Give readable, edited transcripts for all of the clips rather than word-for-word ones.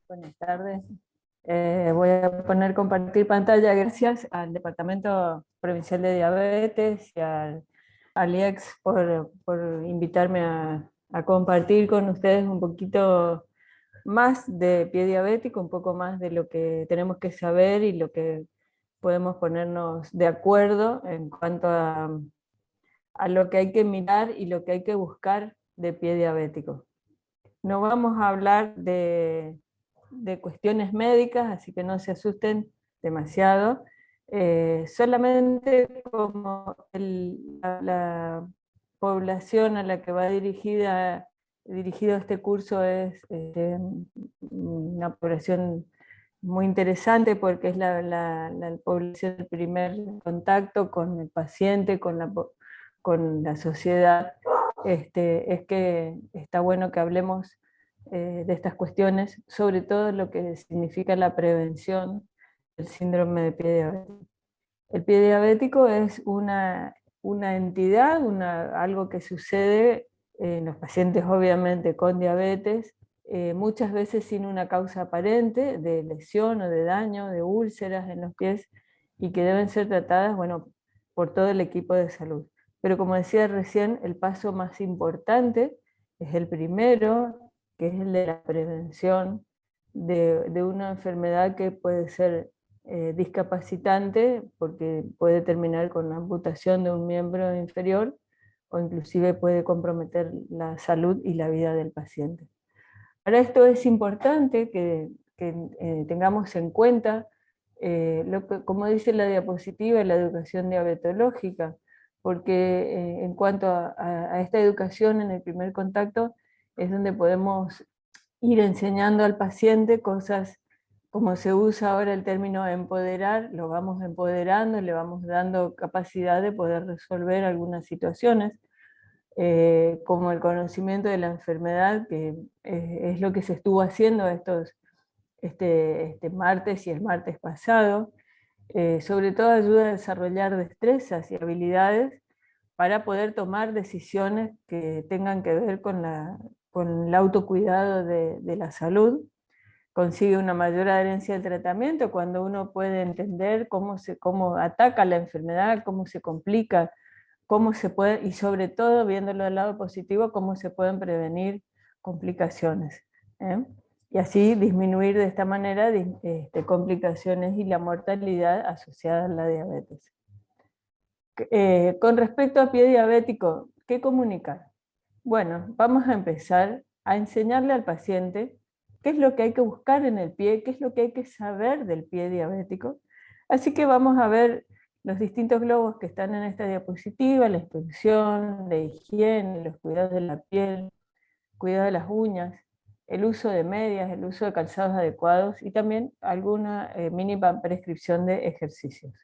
Buenas tardes. Voy a poner compartir pantalla gracias al Departamento Provincial de Diabetes y al IEX por invitarme a compartir con ustedes un poquito más de pie diabético, un poco más de lo que tenemos que saber y lo que podemos ponernos de acuerdo en cuanto a lo que hay que mirar y lo que hay que buscar de pie diabético. No vamos a hablar de cuestiones médicas, así que no se asusten demasiado. Solamente como la población a la que va dirigido este curso es una población muy interesante porque es la población del primer contacto con el paciente, con la sociedad. Es que está bueno que hablemos de estas cuestiones, sobre todo lo que significa la prevención del síndrome de pie diabético. El pie diabético es una entidad, algo que sucede en los pacientes obviamente con diabetes, muchas veces sin una causa aparente de lesión o de daño, de úlceras en los pies, y que deben ser tratadas, bueno, por todo el equipo de salud. Pero como decía recién, el paso más importante es el primero, que es el de la prevención de una enfermedad que puede ser discapacitante porque puede terminar con la amputación de un miembro inferior o inclusive puede comprometer la salud y la vida del paciente. Para esto es importante que tengamos en cuenta, como dice la diapositiva, la educación diabetológica, porque en cuanto a esta educación en el primer contacto es donde podemos ir enseñando al paciente cosas, como se usa ahora el término empoderar, lo vamos empoderando, le vamos dando capacidad de poder resolver algunas situaciones, como el conocimiento de la enfermedad, que es lo que se estuvo haciendo este martes y el martes pasado. Sobre todo ayuda a desarrollar destrezas y habilidades para poder tomar decisiones que tengan que ver con el autocuidado de la salud. Consigue una mayor adherencia al tratamiento cuando uno puede entender cómo ataca la enfermedad, cómo se complica, cómo se puede, y sobre todo, viéndolo del lado positivo, cómo se pueden prevenir complicaciones. ¿Eh? Y así disminuir de esta manera complicaciones y la mortalidad asociada a la diabetes. Con respecto a pie diabético, ¿qué comunicar? Bueno, vamos a empezar a enseñarle al paciente qué es lo que hay que buscar en el pie, qué es lo que hay que saber del pie diabético. Así que vamos a ver los distintos globos que están en esta diapositiva: la inspección, la higiene, los cuidados de la piel, cuidado de las uñas, el uso de medias, el uso de calzados adecuados y también alguna mínima prescripción de ejercicios.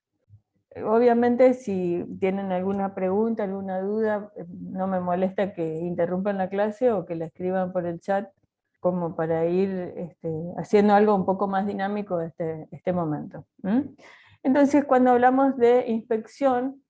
Obviamente, si tienen alguna pregunta, alguna duda, no me molesta que interrumpan la clase o que la escriban por el chat, como para ir haciendo algo un poco más dinámico este momento. Entonces, cuando hablamos de inspección,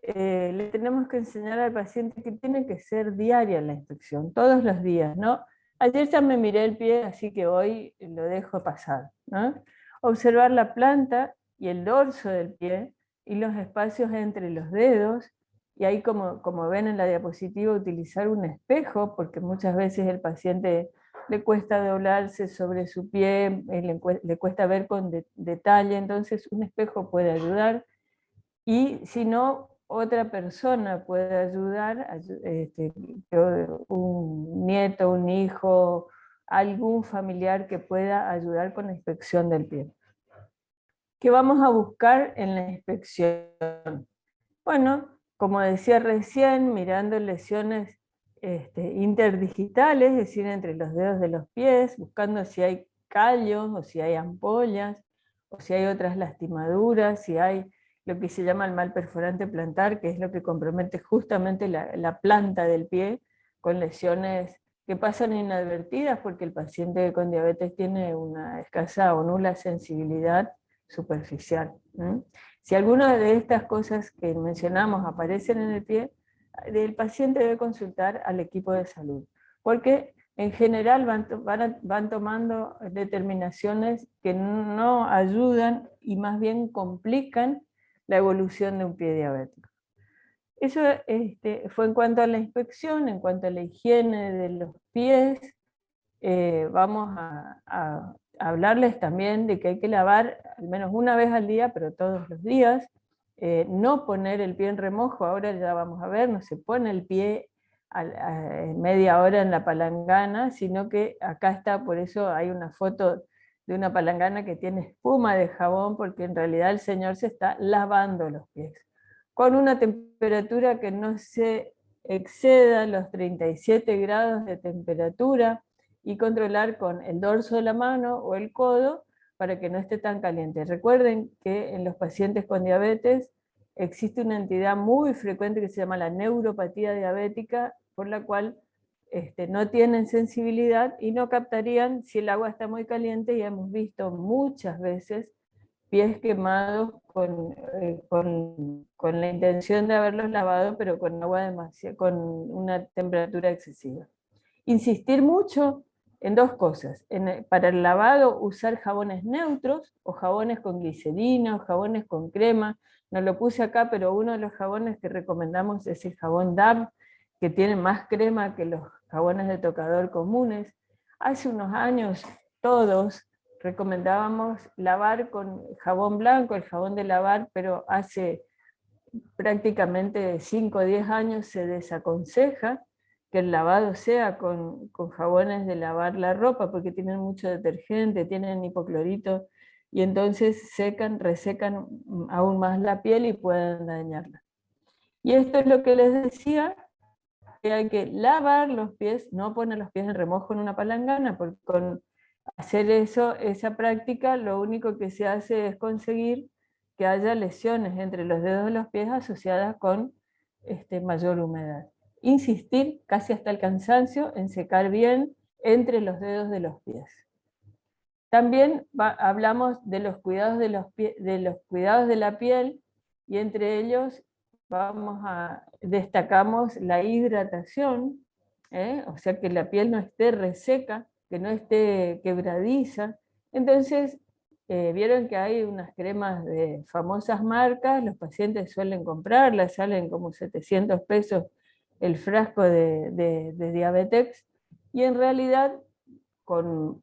le tenemos que enseñar al paciente que tiene que ser diaria la inspección, todos los días, ¿no? Ayer ya me miré el pie, así que hoy lo dejo pasar, ¿no? Observar la planta y el dorso del pie y los espacios entre los dedos, y ahí como ven en la diapositiva, utilizar un espejo, porque muchas veces el paciente le cuesta doblarse sobre su pie, le cuesta ver con detalle, entonces un espejo puede ayudar, y si no, otra persona puede ayudar, un nieto, un hijo, algún familiar que pueda ayudar con la inspección del pie. ¿Qué vamos a buscar en la inspección? Bueno, como decía recién, mirando lesiones interdigitales, es decir, entre los dedos de los pies, buscando si hay callos o si hay ampollas, o si hay otras lastimaduras, si hay lo que se llama el mal perforante plantar, que es lo que compromete justamente la planta del pie, con lesiones que pasan inadvertidas porque el paciente con diabetes tiene una escasa o nula sensibilidad superficial. Si alguna de estas cosas que mencionamos aparecen en el pie, el paciente debe consultar al equipo de salud, porque en general van tomando determinaciones que no ayudan y más bien complican la evolución de un pie diabético. Eso fue en cuanto a la inspección. En cuanto a la higiene de los pies, vamos a hablarles también de que hay que lavar al menos una vez al día, pero todos los días. No poner el pie en remojo, ahora ya vamos a ver, no se pone el pie media hora en la palangana, sino que acá está, por eso hay una foto de una palangana que tiene espuma de jabón, porque en realidad el señor se está lavando los pies, con una temperatura que no se exceda los 37 grados de temperatura, y controlar con el dorso de la mano o el codo para que no esté tan caliente. Recuerden que en los pacientes con diabetes existe una entidad muy frecuente que se llama la neuropatía diabética, por la cual no tienen sensibilidad y no captarían si el agua está muy caliente, y hemos visto muchas veces pies quemados con la intención de haberlos lavado, pero con agua con una temperatura excesiva. Insistir mucho en dos cosas. Para el lavado, usar jabones neutros o jabones con glicerina o jabones con crema. No lo puse acá, pero uno de los jabones que recomendamos es el jabón DAB, que tiene más crema que los jabones de tocador comunes. Hace unos años todos recomendábamos lavar con jabón blanco, el jabón de lavar, pero hace prácticamente 5 o 10 años se desaconseja que el lavado sea con jabones de lavar la ropa, porque tienen mucho detergente, tienen hipoclorito, y entonces resecan aún más la piel y pueden dañarla. Y esto es lo que les decía, que hay que lavar los pies, no poner los pies en remojo en una palangana, porque con hacer esa práctica, lo único que se hace es conseguir que haya lesiones entre los dedos de los pies asociadas con mayor humedad. Insistir casi hasta el cansancio en secar bien entre los dedos de los pies. También hablamos de los cuidados de la piel, y entre ellos destacamos la hidratación, o sea que la piel no esté reseca, que no esté quebradiza. Entonces, vieron que hay unas cremas de famosas marcas, los pacientes suelen comprarlas, salen como 700 pesos el frasco de Diabetex, y en realidad con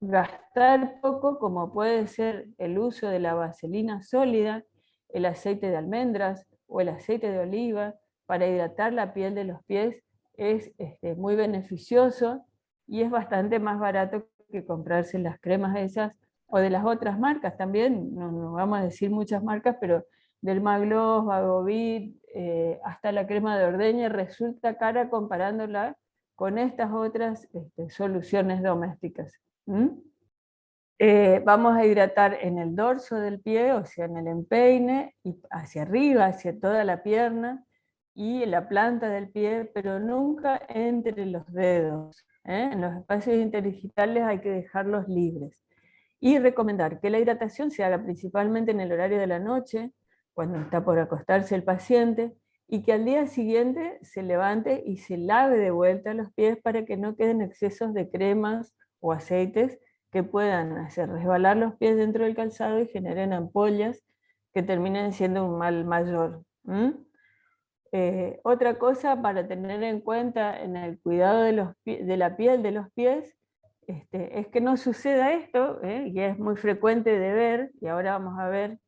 gastar poco, como puede ser el uso de la vaselina sólida, el aceite de almendras o el aceite de oliva para hidratar la piel de los pies, es muy beneficioso y es bastante más barato que comprarse las cremas esas o de las otras marcas también. No vamos a decir muchas marcas, pero Dermagloss, Vagovit, hasta la crema de ordeña resulta cara comparándola con estas otras soluciones domésticas. Vamos a hidratar en el dorso del pie, o sea, en el empeine, y hacia arriba, hacia toda la pierna, y en la planta del pie, pero nunca entre los dedos. En los espacios interdigitales hay que dejarlos libres. Y recomendar que la hidratación se haga principalmente en el horario de la noche, cuando está por acostarse el paciente, y que al día siguiente se levante y se lave de vuelta los pies para que no queden excesos de cremas o aceites que puedan hacer resbalar los pies dentro del calzado y generen ampollas que terminen siendo un mal mayor. Otra cosa para tener en cuenta en el cuidado de la piel de los pies es que no suceda esto, y es muy frecuente de ver, y ahora vamos a ver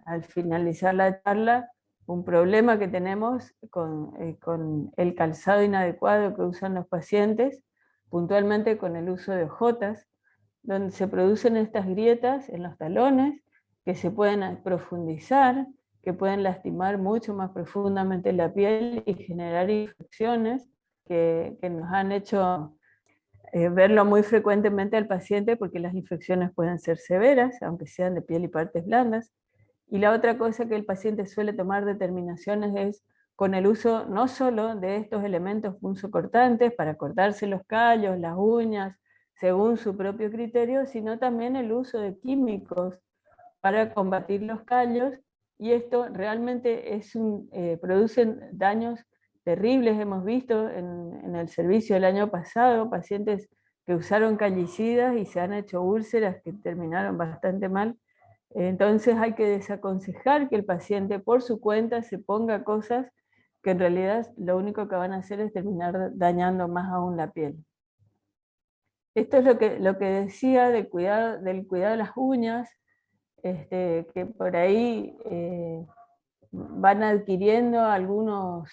al finalizar la charla, un problema que tenemos con el calzado inadecuado que usan los pacientes, puntualmente con el uso de ojotas, donde se producen estas grietas en los talones que se pueden profundizar, que pueden lastimar mucho más profundamente la piel y generar infecciones que nos han hecho verlo muy frecuentemente al paciente, porque las infecciones pueden ser severas, aunque sean de piel y partes blandas. Y la otra cosa que el paciente suele tomar determinaciones es con el uso no solo de estos elementos punzocortantes para cortarse los callos, las uñas, según su propio criterio, sino también el uso de químicos para combatir los callos, y esto realmente producen daños terribles hemos visto en el servicio el año pasado, pacientes que usaron callicidas y se han hecho úlceras que terminaron bastante mal. Entonces hay que desaconsejar que el paciente por su cuenta se ponga cosas que en realidad lo único que van a hacer es terminar dañando más aún la piel. Esto es lo que decía del cuidado de las uñas, que por ahí van adquiriendo algunos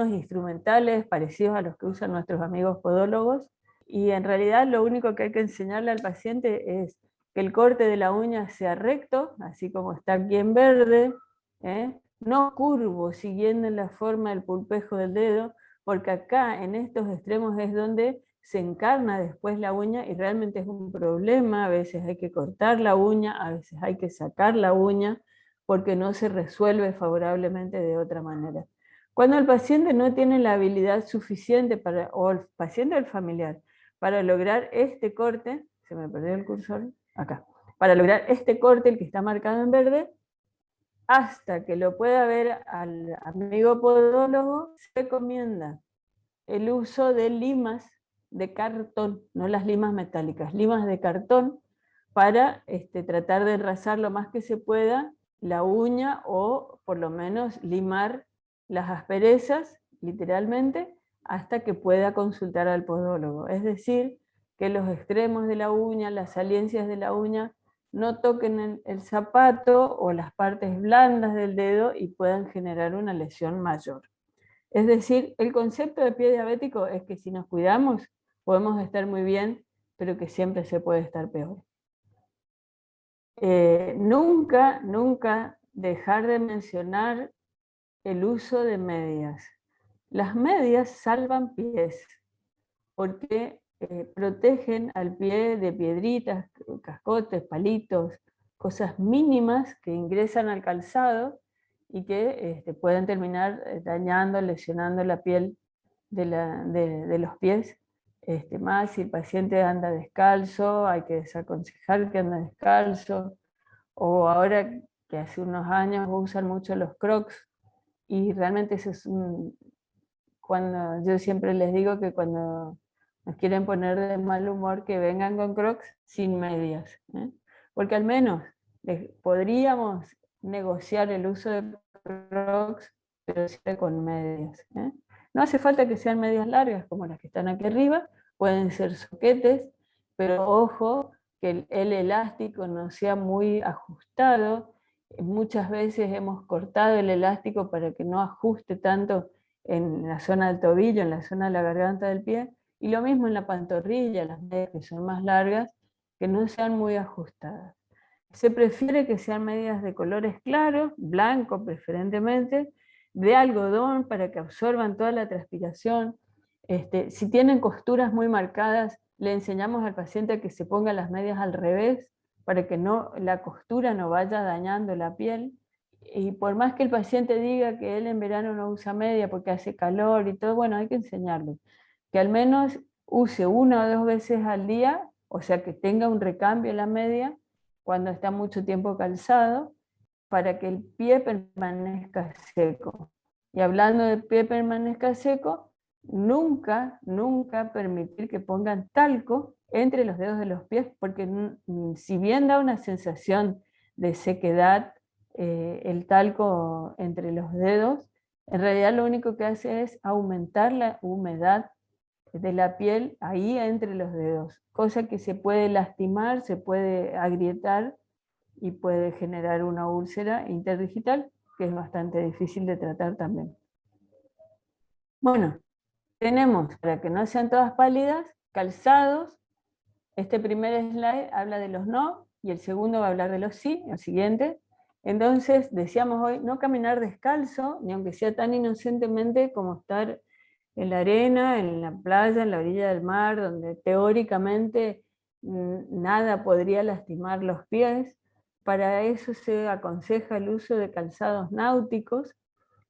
instrumentales parecidos a los que usan nuestros amigos podólogos, y en realidad lo único que hay que enseñarle al paciente es que el corte de la uña sea recto, así como está aquí en verde, no curvo, siguiendo la forma del pulpejo del dedo, porque acá en estos extremos es donde se encarna después la uña y realmente es un problema. A veces hay que cortar la uña, a veces hay que sacar la uña, porque no se resuelve favorablemente de otra manera. Cuando el paciente no tiene la habilidad suficiente o el paciente o el familiar, para lograr este corte, se me perdió el cursor, acá, para lograr este corte, el que está marcado en verde, hasta que lo pueda ver al amigo podólogo, se recomienda el uso de limas de cartón, no las limas metálicas, limas de cartón, para tratar de enrazar lo más que se pueda la uña, o por lo menos limar las asperezas, literalmente, hasta que pueda consultar al podólogo. Es decir, que los extremos de la uña, las saliencias de la uña, no toquen el zapato o las partes blandas del dedo y puedan generar una lesión mayor. Es decir, el concepto de pie diabético es que si nos cuidamos podemos estar muy bien, pero que siempre se puede estar peor. Nunca, nunca dejar de mencionar el uso de medias. Las medias salvan pies, porque protegen al pie de piedritas, cascotes, palitos, cosas mínimas que ingresan al calzado y que pueden terminar dañando, lesionando la piel de los pies. Más si el paciente anda descalzo, hay que desaconsejar que ande descalzo, o ahora que hace unos años usan mucho los crocs, y realmente eso es cuando yo siempre les digo que cuando nos quieren poner de mal humor, que vengan con crocs sin medias, porque al menos podríamos negociar el uso de crocs, pero siempre con medias. No hace falta que sean medias largas como las que están aquí arriba, pueden ser soquetes, pero ojo que el elástico no sea muy ajustado. Muchas veces hemos cortado el elástico para que no ajuste tanto en la zona del tobillo, en la zona de la garganta del pie, y lo mismo en la pantorrilla, las medias que son más largas, que no sean muy ajustadas. Se prefiere que sean medias de colores claros, blanco preferentemente, de algodón para que absorban toda la transpiración. Si tienen costuras muy marcadas, le enseñamos al paciente a que se ponga las medias al revés para que la costura no vaya dañando la piel. Y por más que el paciente diga que él en verano no usa media porque hace calor y todo, bueno, hay que enseñarle que al menos use 1 o 2 veces al día, o sea que tenga un recambio en la media cuando está mucho tiempo calzado, para que el pie permanezca seco. Y hablando de pie permanezca seco, nunca, nunca permitir que pongan talco entre los dedos de los pies, porque si bien da una sensación de sequedad, el talco entre los dedos, en realidad lo único que hace es aumentar la humedad de la piel ahí entre los dedos, cosa que se puede lastimar, se puede agrietar y puede generar una úlcera interdigital, que es bastante difícil de tratar también. Bueno, tenemos, para que no sean todas pálidas, calzados. Este primer slide habla de los no, y el segundo va a hablar de los sí, el siguiente. Entonces, decíamos hoy, no caminar descalzo, ni aunque sea tan inocentemente como estar en la arena, en la playa, en la orilla del mar, donde teóricamente nada podría lastimar los pies. Para eso se aconseja el uso de calzados náuticos,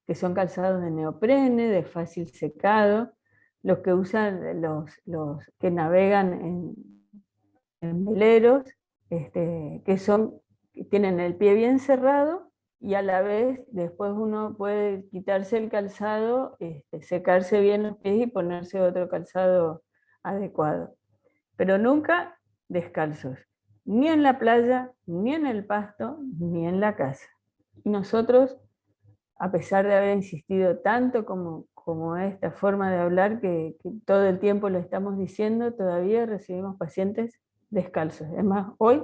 que son calzados de neoprene, de fácil secado, los que usan los que navegan en veleros, que tienen el pie bien cerrado y a la vez después uno puede quitarse el calzado, secarse bien los pies y ponerse otro calzado adecuado. Pero nunca descalzos, ni en la playa, ni en el pasto, ni en la casa. Y nosotros, a pesar de haber insistido tanto como esta forma de hablar, que todo el tiempo lo estamos diciendo, todavía recibimos pacientes descalzos. Además, hoy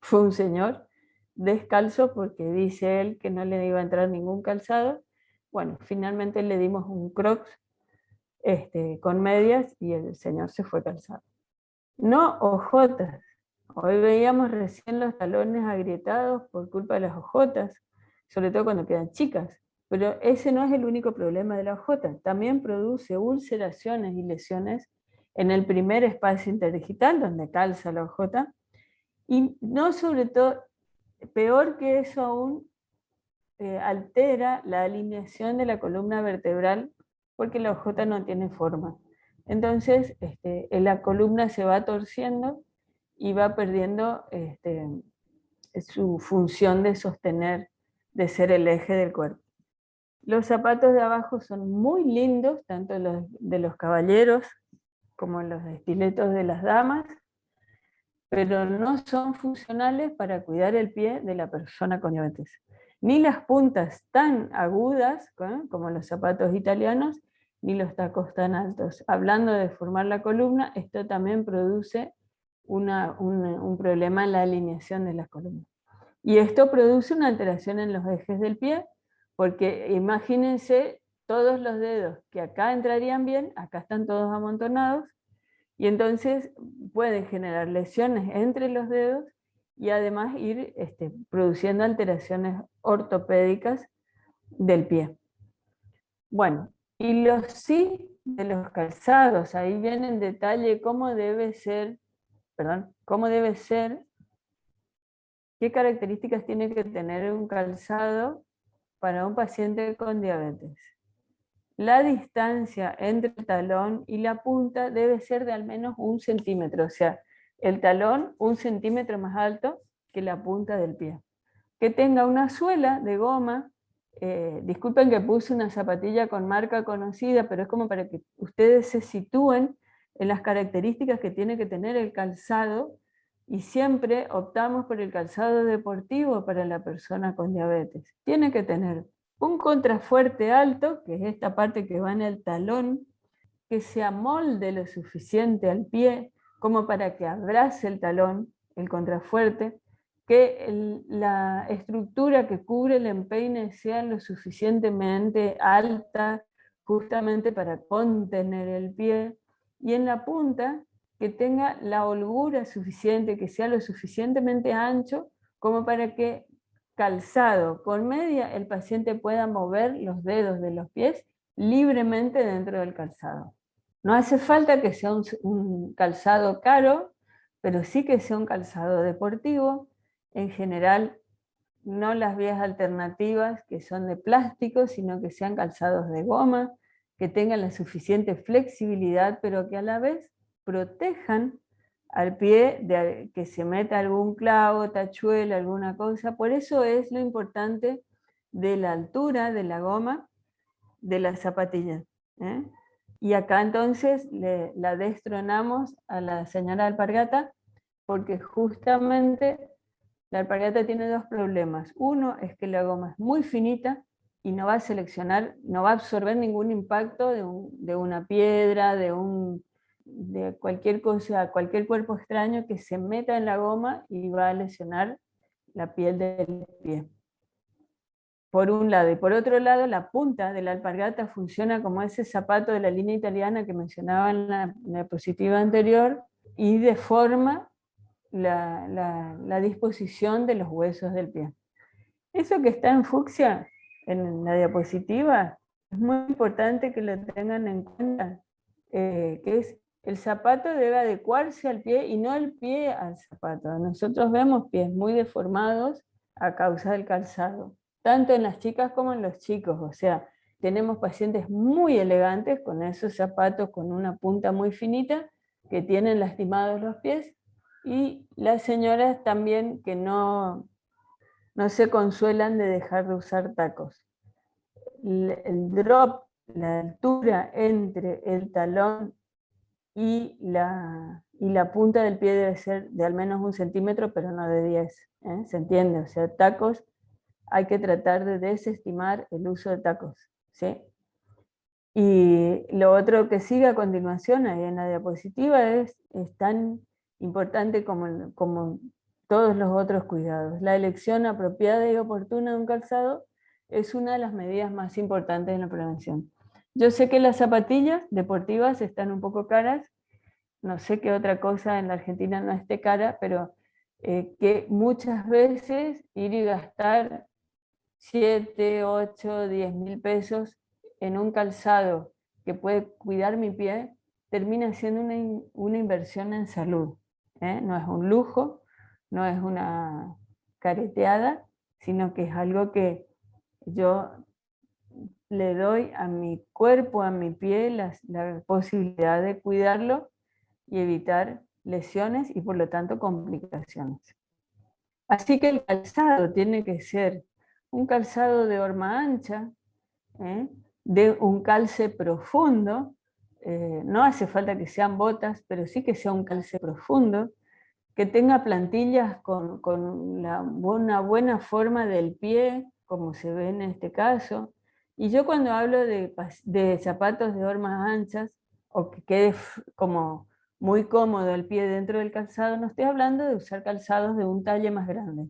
fue un señor descalzo porque dice él que no le iba a entrar ningún calzado. Bueno, finalmente le dimos un Crocs con medias y el señor se fue calzado. No ojotas. Hoy veíamos recién los talones agrietados por culpa de las ojotas, sobre todo cuando quedan chicas. Pero ese no es el único problema de la ojota. También produce ulceraciones y lesiones en el primer espacio interdigital, donde calza la ojota. Y no, sobre todo, peor que eso aún, altera la alineación de la columna vertebral porque la ojota no tiene forma. Entonces, la columna se va torciendo y va perdiendo su función de sostener, de ser el eje del cuerpo. Los zapatos de abajo son muy lindos, tanto los de los caballeros como los estiletos de las damas, pero no son funcionales para cuidar el pie de la persona con diabetes. Ni las puntas tan agudas, como los zapatos italianos, ni los tacos tan altos. Hablando de formar la columna, esto también produce un problema en la alineación de las columnas. Y esto produce una alteración en los ejes del pie, porque imagínense todos los dedos que acá entrarían bien, acá están todos amontonados, y entonces pueden generar lesiones entre los dedos y además ir produciendo alteraciones ortopédicas del pie. Bueno, y los sí de los calzados, ahí viene en detalle cómo debe ser, qué características tiene que tener un calzado para un paciente con diabetes. La distancia entre el talón y la punta debe ser de al menos 1 centímetro, o sea, el talón 1 centímetro más alto que la punta del pie. Que tenga una suela de goma, disculpen que puse una zapatilla con marca conocida, pero es como para que ustedes se sitúen en las características que tiene que tener el calzado, y siempre optamos por el calzado deportivo para la persona con diabetes. Tiene que tener un contrafuerte alto, que es esta parte que va en el talón, que se amolde lo suficiente al pie como para que abrace el talón, el contrafuerte, que la estructura que cubre el empeine sea lo suficientemente alta justamente para contener el pie, y en la punta que tenga la holgura suficiente, que sea lo suficientemente ancho como para que calzado con media el paciente pueda mover los dedos de los pies libremente dentro del calzado. No hace falta que sea un calzado caro, pero sí que sea un calzado deportivo. En general, no las vías alternativas que son de plástico, sino que sean calzados de goma, que tengan la suficiente flexibilidad, pero que a la vez protejan al pie de que se meta algún clavo, tachuela, alguna cosa. Por eso es lo importante de la altura de la goma de la zapatilla. Y acá entonces la destronamos a la señora Alpargata, porque justamente la alpargata tiene dos problemas. Uno es que la goma es muy finita y no va a seleccionar, no va a absorber ningún impacto de una piedra, de cualquier cosa, cualquier cuerpo extraño que se meta en la goma y va a lesionar la piel del pie. Por un lado, y por otro lado, la punta de la alpargata funciona como ese zapato de la línea italiana que mencionaba en la diapositiva anterior, y deforma la disposición de los huesos del pie. Eso que está en fucsia en la diapositiva es muy importante que lo tengan en cuenta, que es el zapato debe adecuarse al pie y no el pie al zapato. Nosotros vemos pies muy deformados a causa del calzado, tanto en las chicas como en los chicos. O sea, tenemos pacientes muy elegantes con esos zapatos con una punta muy finita que tienen lastimados los pies, y las señoras también que no no se consuelan de dejar de usar tacos. El drop, la altura entre el talón y la punta del pie debe ser de al menos 1 centímetro, pero no de 10, ¿eh? ¿Se entiende? O sea, tacos, hay que tratar de desestimar el uso de tacos, ¿sí? Y lo otro que sigue a continuación, ahí en la diapositiva, es tan importante como todos los otros cuidados. La elección apropiada y oportuna de un calzado es una de las medidas más importantes en la prevención. Yo sé que las zapatillas deportivas están un poco caras, no sé qué otra cosa en la Argentina no esté cara, pero que muchas veces ir y gastar 7, 8, 10 mil pesos en un calzado que puede cuidar mi pie, termina siendo una inversión en salud, ¿eh? No es un lujo, no es una careteada, sino que es algo que yo le doy a mi cuerpo, a mi pie, la posibilidad de cuidarlo y evitar lesiones y por lo tanto complicaciones. Así que el calzado tiene que ser un calzado de horma ancha, ¿eh? De un calce profundo, no hace falta que sean botas, pero sí que sea un calce profundo, que tenga plantillas con una buena forma del pie, como se ve en este caso. Y yo cuando hablo de zapatos de hormas anchas, o que quede como muy cómodo el pie dentro del calzado, no estoy hablando de usar calzados de un talle más grande.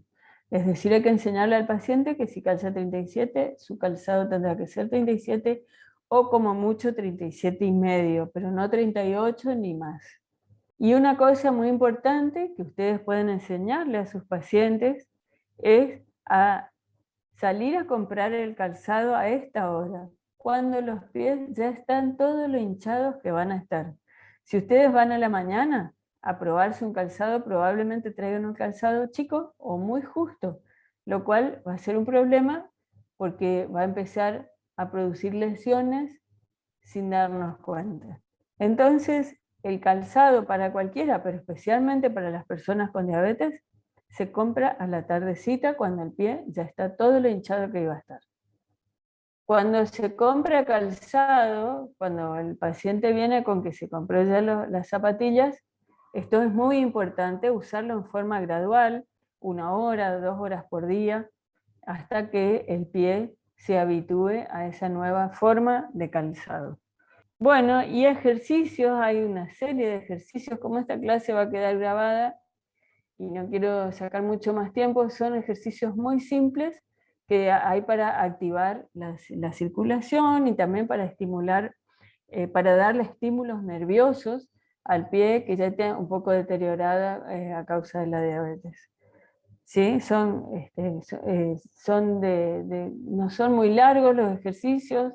Es decir, hay que enseñarle al paciente que si calza 37, su calzado tendrá que ser 37 o como mucho 37,5, pero no 38 ni más. Y una cosa muy importante que ustedes pueden enseñarle a sus pacientes es a salir a comprar el calzado a esta hora, cuando los pies ya están todos lo hinchados que van a estar. Si ustedes van a la mañana a probarse un calzado, probablemente traigan un calzado chico o muy justo, lo cual va a ser un problema porque va a empezar a producir lesiones sin darnos cuenta. Entonces, el calzado para cualquiera, pero especialmente para las personas con diabetes, se compra a la tardecita cuando el pie ya está todo lo hinchado que iba a estar. Cuando se compra calzado, cuando el paciente viene con que se compró ya las zapatillas, esto es muy importante usarlo en forma gradual, 1 hora, 2 horas por día, hasta que el pie se habitúe a esa nueva forma de calzado. Bueno, y ejercicios, hay una serie de ejercicios, como esta clase va a quedar grabada y no quiero sacar mucho más tiempo, son ejercicios muy simples que hay para activar la circulación y también para estimular, para darle estímulos nerviosos al pie que ya está un poco deteriorada a causa de la diabetes. ¿Sí? No son muy largos los ejercicios,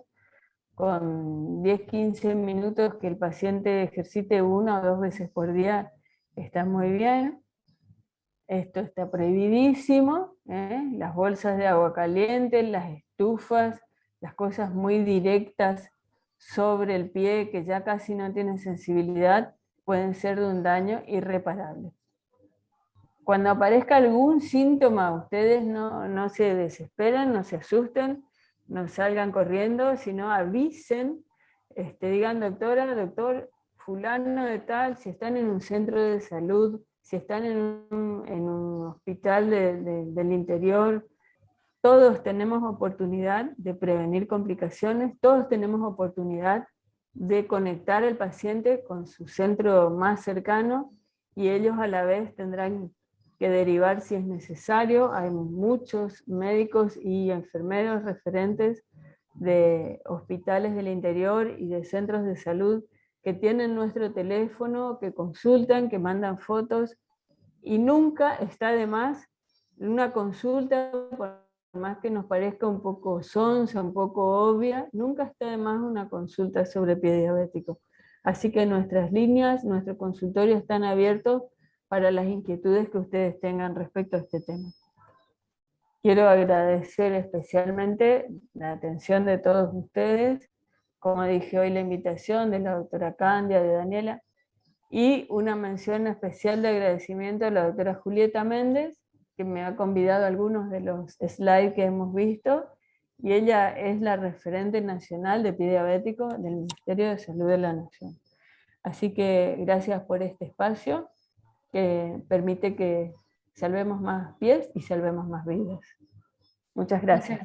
con 10-15 minutos que el paciente ejercite 1 o 2 veces por día, está muy bien. Esto está prohibidísimo, ¿eh? Las bolsas de agua caliente, las estufas, las cosas muy directas sobre el pie que ya casi no tienen sensibilidad, pueden ser de un daño irreparable. Cuando aparezca algún síntoma, ustedes no se desesperen, no se asusten, no salgan corriendo, sino avisen, digan doctora, doctor, fulano de tal, si están en un centro de salud, si están en un hospital del interior, todos tenemos oportunidad de prevenir complicaciones, todos tenemos oportunidad de conectar al paciente con su centro más cercano y ellos a la vez tendrán que derivar si es necesario. Hay muchos médicos y enfermeros referentes de hospitales del interior y de centros de salud que tienen nuestro teléfono, que consultan, que mandan fotos, y nunca está de más una consulta, por más que nos parezca un poco sonsa, un poco obvia, nunca está de más una consulta sobre pie diabético. Así que nuestras líneas, nuestro consultorio están abiertos para las inquietudes que ustedes tengan respecto a este tema. Quiero agradecer especialmente la atención de todos ustedes, como dije hoy, la invitación de la doctora Candia, de Daniela, y una mención especial de agradecimiento a la doctora Julieta Méndez, que me ha convidado a algunos de los slides que hemos visto, y ella es la referente nacional de pie diabético del Ministerio de Salud de la Nación. Así que gracias por este espacio que permite que salvemos más pies y salvemos más vidas. Muchas gracias.